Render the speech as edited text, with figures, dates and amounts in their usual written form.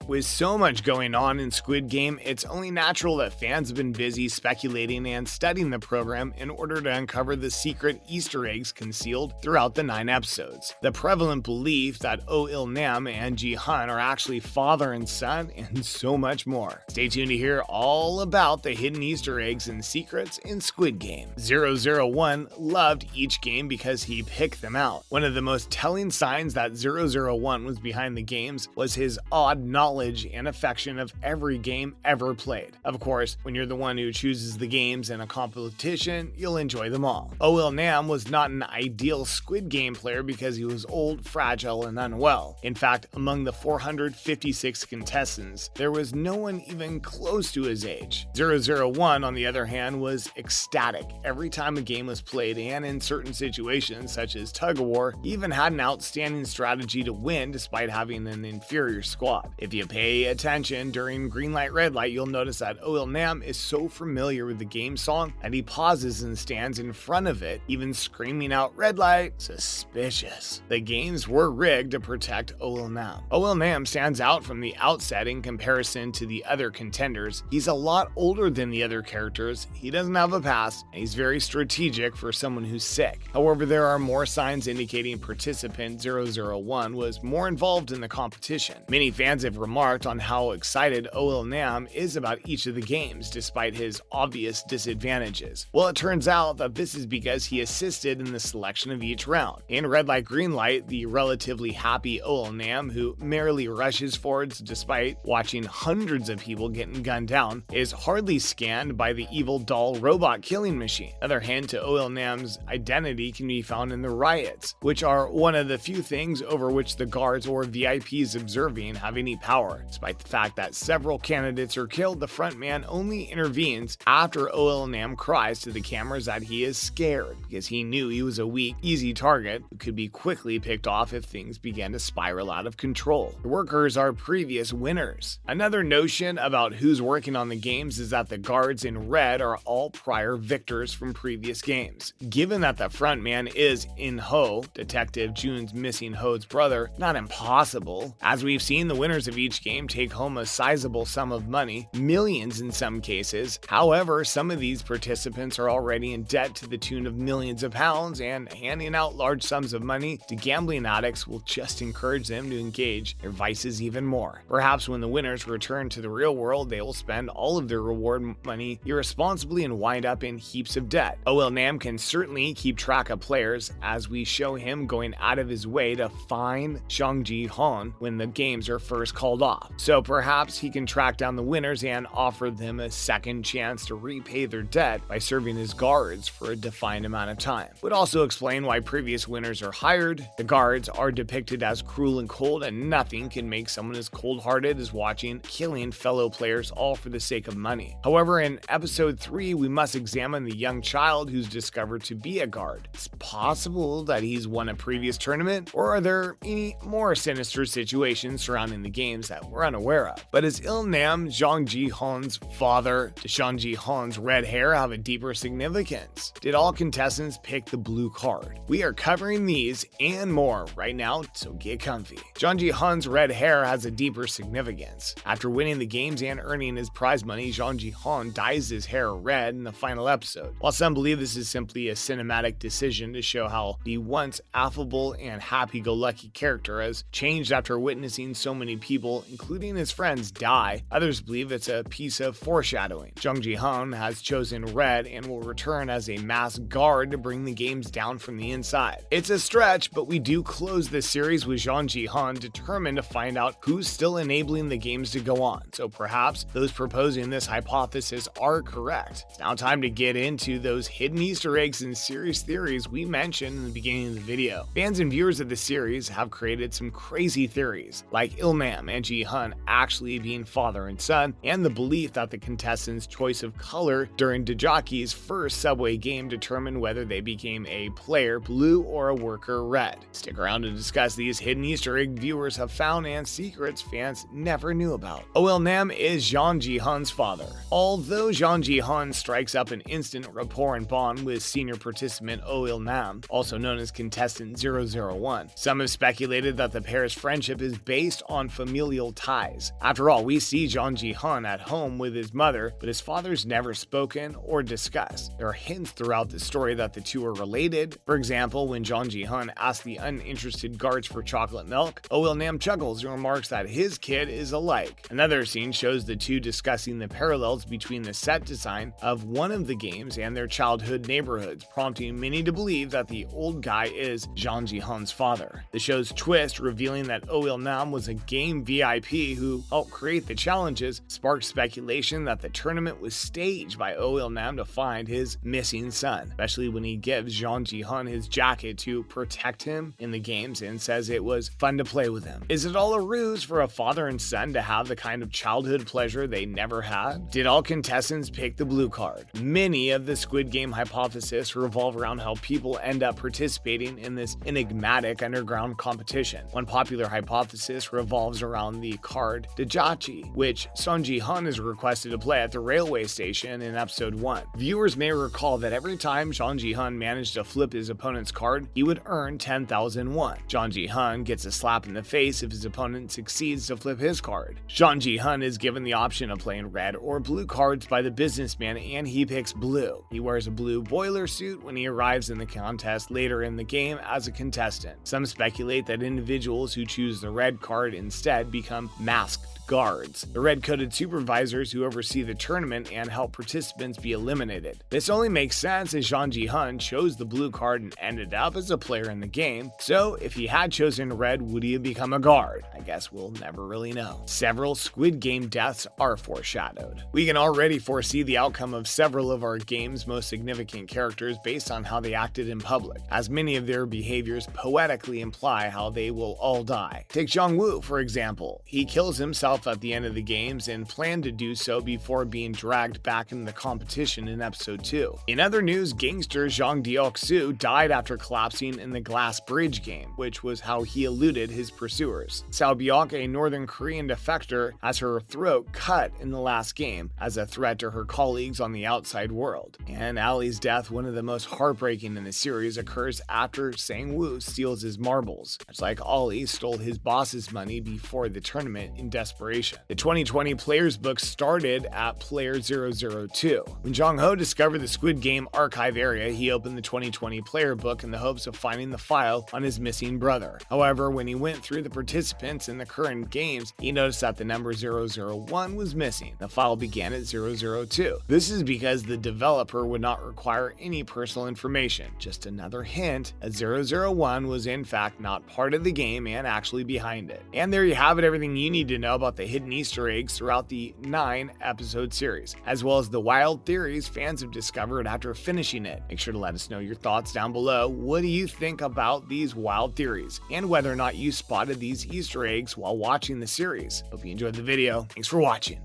With so much going on in Squid Game, it's only natural that fans have been busy speculating and studying the program in order to uncover the secret Easter eggs concealed throughout the 9 episodes. The prevalent belief that Oh Il-nam and Jihan are actually father and son, and so much more. Stay tuned to hear all about the hidden Easter eggs and secrets in Squid Game. 001 loved each game because he picked them out. One of the most telling signs that 001 was behind the games was his odd knowledge and affection of every game ever played. Of course, when you're the one who chooses the games in a competition, you'll enjoy them all. Oh Il-nam was not an ideal Squid Game player because he was old, fragile, and unwell. In fact, among the 456 contestants, there was no one even close to his age. 001, on the other hand, was ecstatic every time a game was played, and in certain situations, such as tug-of-war, he even had an outstanding strategy to win despite having an inferior squad. If you pay attention during green light, red light, you'll notice that Oh Il-nam is so familiar with the game song that he pauses and stands in front of it, even screaming out red light. Suspicious. The games were rigged to protect Oh Il-nam. Oh Il-nam stands out from the outset in comparison to the other contenders. He's a lot older than the other characters, he doesn't have a past, and he's very strategic for someone who's sick. However, there are more signs indicating participant 001 was more involved in the competition. Many fans have remarked on how excited Oh Il-nam is about each of the games, despite his obvious disadvantages. Well, it turns out that this is because he assisted in the selection of each round. In red light, green light, the relatively happy Oh Il-nam, who merrily rushes forwards despite watching hundreds of people getting gunned down, is hardly scanned by the evil doll robot killing machine. Another hint to Oh Il-nam's identity can be found in the riots, which are one of the few things over which the guards or VIPs observing have any power. Despite the fact that several candidates are killed, the frontman only intervenes after Oh Il-nam cries to the cameras that he is scared, because he knew he was a weak, easy target who could be quickly picked off if things began to spiral out of control. The workers are previous winners. Another notion about who's working on the games is that the guards in red are all prior victors from previous games. Given that the frontman is In-ho, Detective Jun's missing Ho's brother, not impossible. As we've seen, the winners of each game take home a sizable sum of money, millions in some cases. However, some of these participants are already in debt to the tune of millions of pounds, and handing out large sums of money to gambling addicts will just encourage them to engage their vices even more. Perhaps when the winners return to the real world, they will spend all of their reward money irresponsibly and wind up in heaps of debt. Oh Il-nam can certainly keep track of players, as we show him going out of his way to find Jang Ji-hoon when the games are first called off. So perhaps he can track down the winners and offer them a second chance to repay their debt by serving as guards for a defined amount of time. Would also explain why previous winners are hired. The guards are depicted as cruel and cold, and nothing can make someone as cold-hearted as watching killing fellow players all for the sake of money. However, in episode 3, we must examine the young child who's discovered to be a guard. It's possible that he's won a previous tournament, or are there any more sinister situations surrounding the games that we're unaware of? But is Il-nam Jang Ji-hoon's father? Does Jang Ji-hoon's red hair have a deeper significance? Did all contestants pick the blue card? We are covering these and more right now, so get comfy. Jang Ji-hoon's red hair has a deeper significance. After winning the games and earning his prize money, Jang Ji-hoon dyes his hair red in the final episode. While some believe this is simply a cinematic decision to show how the once affable and happy-go-lucky character has changed after witnessing so many people, including his friends, die, others believe it's a piece of foreshadowing. Jang Ji-hoon has chosen red and will return as a masked guard to bring the games down from the inside. It's a stretch, but we do close this series with Jang Ji-hoon determined to find out who's still enabling the games to go on, so perhaps those proposing this hypothesis are correct. It's now time to get into those hidden Easter eggs and series theories we mentioned in the beginning of the video. Fans and viewers of the series have created some crazy theories, like Il-nam and Jihan actually being father and son, and the belief that the contestants' choice of color during Dajaki's first subway game determined whether they became a player blue or a worker red. Stick around to discuss these hidden Easter egg viewers have found and secrets fans never knew about. Oh Il-nam is Jang Ji-hoon's father. Although Jang Ji-hoon strikes up an instant rapport and bond with senior participant Oh Il-nam, also known as contestant 001, some have speculated that the pair's friendship is based on familial familial ties. After all, we see Jang Ji-hun at home with his mother, but his father's never spoken or discussed. There are hints throughout the story that the two are related. For example, when Jang Ji-hun asks the uninterested guards for chocolate milk, Oh Il-nam chuckles and remarks that his kid is alike. Another scene shows the two discussing the parallels between the set design of one of the games and their childhood neighborhoods, prompting many to believe that the old guy is Jang Ji-hun's father. The show's twist, revealing that Oh Il-nam was a game VIP who helped create the challenges, sparked speculation that the tournament was staged by Oh Il-nam to find his missing son, especially when he gives Jang Ji-hun his jacket to protect him in the games and says it was fun to play with him. Is it all a ruse for a father and son to have the kind of childhood pleasure they never had? Did all contestants pick the blue card? Many of the Squid Game hypotheses revolve around how people end up participating in this enigmatic underground competition. One popular hypothesis revolves around the card Dajachi, which Son Ji-hun is requested to play at the railway station in episode 1. Viewers may recall that every time Jang Ji-hun managed to flip his opponent's card, he would earn 10,000 won. Jang Ji-hun gets a slap in the face if his opponent succeeds to flip his card. Jang Ji-hun is given the option of playing red or blue cards by the businessman, and he picks blue. He wears a blue boiler suit when he arrives in the contest later in the game as a contestant. Some speculate that individuals who choose the red card instead become masked guards, the red-coated supervisors who oversee the tournament and help participants be eliminated. This only makes sense as Jang Ji-hun chose the blue card and ended up as a player in the game, so if he had chosen red, would he have become a guard? I guess we'll never really know. Several Squid Game deaths are foreshadowed. We can already foresee the outcome of several of our game's most significant characters based on how they acted in public, as many of their behaviors poetically imply how they will all die. Take Jong-woo, for example. He kills himself at the end of the games and planned to do so before being dragged back into the competition in episode 2. In other news, gangster Jang Deok-soo died after collapsing in the glass bridge game, which was how he eluded his pursuers. Sao Byok, a Northern Korean defector, has her throat cut in the last game as a threat to her colleagues on the outside world. And Ali's death, one of the most heartbreaking in the series, occurs after Sang-woo steals his marbles. It's like Ali stole his boss's money before the tournament in desperation. The 2020 Players book started at Player 002. When Jong-ho discovered the Squid Game archive area, he opened the 2020 Player book in the hopes of finding the file on his missing brother. However, when he went through the participants in the current games, he noticed that the number 001 was missing. The file began at 002. This is because the developer would not require any personal information. Just another hint, as 001 was in fact not part of the game and actually behind it. And there you have it, everything you need to know about the hidden Easter eggs throughout the 9-episode series, as well as the wild theories fans have discovered after finishing it. Make sure to let us know your thoughts down below. What do you think about these wild theories, and whether or not you spotted these Easter eggs while watching the series? Hope you enjoyed the video. Thanks for watching.